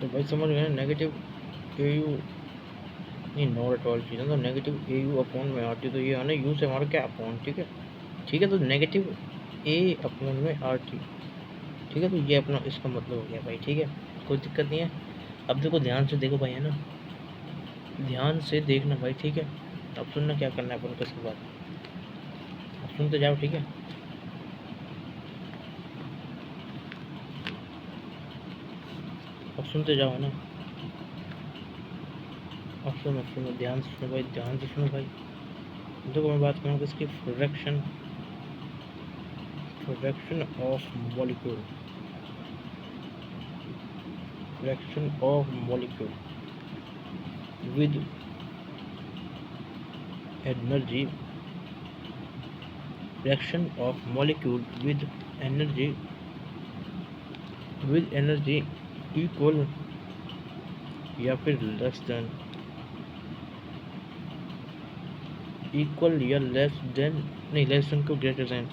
तो भाई समझ गए नेगेटिव ए यू नहीं, नॉट एट ऑल चीज़ें तो नेगेटिव ए यू अपॉन में आती है, तो ये है ना यू से हमारा क्या अपॉन, ठीक है। ठीक है, तो नेगेटिव ए अपॉन में आर टी, ठीक है। तो ये अपना इसका मतलब हो गया भाई, ठीक है, कोई दिक्कत नहीं है। अब देखो ध्यान से देखो भाई, है ना, ध्यान से देखना भाई, ठीक है। अब सुनना क्या करना है अपन को इसके बाद, अब सुनते जाओ, ठीक है। अब सुनते जाओ, है ना। अब सुनो ध्यान से सुनो भाई, ध्यान से सुनो भाई। देखो मैं बात करूँगा इसकी fraction of molecule, fraction of molecule with energy, fraction of molecule with energy equal या फिर लेस देन, इक्वल या लेस देन, नहीं लेस देन को ग्रेटर देन,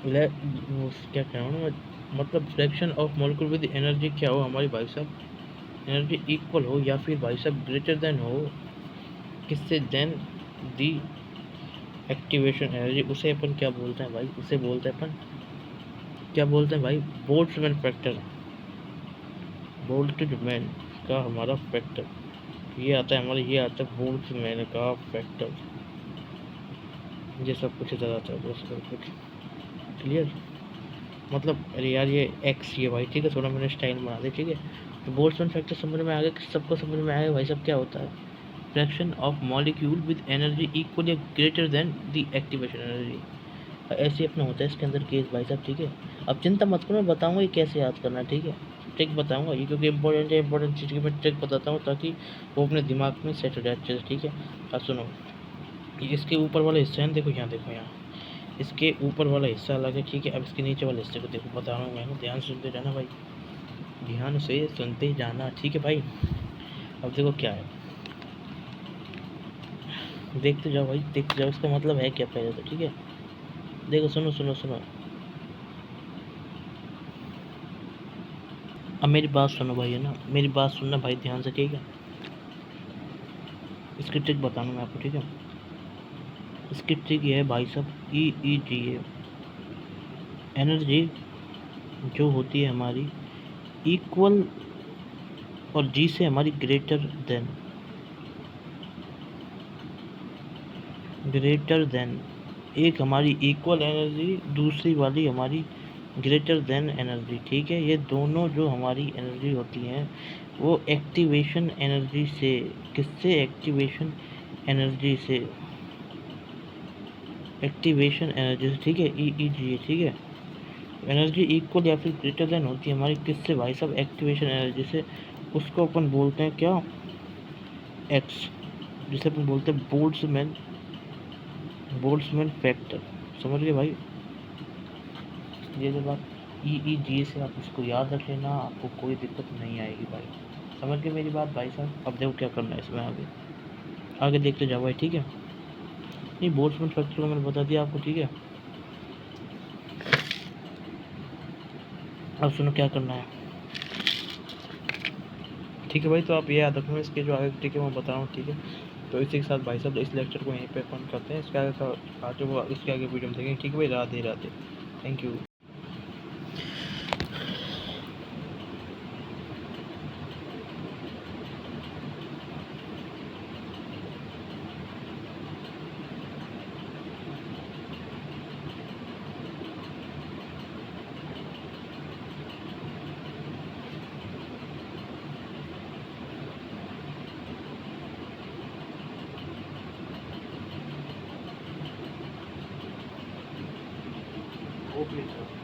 क्या कह रहा हूँ मैं, मतलब fraction of molecule with energy क्या हो हमारी भाई साहब, एनर्जी इक्वल हो या फिर भाई साहब ग्रेटर देन हो, किससे, देन दी एक्टिवेशन एनर्जी। उसे अपन क्या बोलते हैं भाई, उसे बोलते हैं अपन क्या बोलते हैं भाई, बोल्ट्जमैन फैक्टर, बोल्ट्जमैन का हमारा फैक्टर, ये आता है हमारे, ये आता है बोल्ट्जमैन का फैक्टर, ये सब कुछ इधर आता है बस, सब कुछ क्लियर। मतलब अरे यार ये एक्स ये भाई, ठीक है, थोड़ा मैंने स्टाइल बना दी, ठीक है। तो बोल्ट्जमैन फैक्टर समझ में आ गया, सबको समझ में आएगा भाई सब क्या होता है, fraction of molecule with energy equal या greater than the activation energy. ऐसे अपना होता है इसके अंदर केस भाई साहब, ठीक है। अब चिंता मत करो, मैं बताऊंगा ये कैसे याद करना है, ठीक है। ट्रिक बताऊंगा ये, क्योंकि इंपॉर्टेंट है, इंपॉर्टेंट चीज़ की मैं ट्रिक बताता हूँ ताकि वो अपने दिमाग में सेट हो जाए अच्छे से, ठीक है। अब सुनो, ये इसके ऊपर वाला हिस्सा है, देखो यहाँ, देखो यहाँ, इसके ऊपर वाला हिस्सा अलग है, ठीक है। अब इसके नीचे वाले हिस्से को देखो, बता रहा हूँ मैं, ध्यान से सुनते जाना भाई, ध्यान से सुनते जाना, ठीक है भाई। अब देखो क्या है, देखते जाओ भाई, देखते जाओ, इसका मतलब है क्या पहले तो, ठीक है। देखो सुनो सुनो सुनो, अब मेरी बात सुनो भाई, है ना, मेरी बात सुनना भाई ध्यान से, ठीक है। इसकी ट्रिक बताना मैं आपको, ठीक है। इसकी ट्रिक ये है भाई साहब, EEGA, एनर्जी जो होती है हमारी इक्वल और जी से हमारी ग्रेटर देन, एक हमारी इक्वल एनर्जी, दूसरी वाली हमारी ग्रेटर देन एनर्जी, ठीक है। ये दोनों जो हमारी एनर्जी होती हैं वो एक्टिवेशन एनर्जी से, किससे, एक्टिवेशन एनर्जी से, एक्टिवेशन एनर्जी से, ठीक है, EEGA, ठीक है। एनर्जी इक्वल या फिर ग्रेटर देन होती है हमारी किससे भाई साहब, एक्टिवेशन एनर्जी से। उसको अपन बोलते हैं क्या, एक्स, जिसे अपन बोलते हैं बोल्ट्जमैन फैक्टर, समझ गए भाई। ये जो बात EEGA से आप इसको याद रख लेना, आपको कोई दिक्कत नहीं आएगी भाई, समझ गए मेरी बात भाई साहब। अब देखो क्या करना है इसमें, आगे आगे देखते जाओ भाई, ठीक है। नहीं बोल्ट्जमैन फैक्टर को मैंने बता दिया आपको, ठीक है। अब सुनो क्या करना है, ठीक है भाई। तो आप ये याद रखना, इसके जो आगे ठीक है मैं बता रहा हूँ, ठीक है। तो इसी के साथ भाई साहब इस लेक्चर को यहीं पे अपन करते हैं, इसके आगे का आगे इसके आगे वीडियो में देखेंगे, ठीक है भाई। Radhe Radhe, thank you. Okay sir.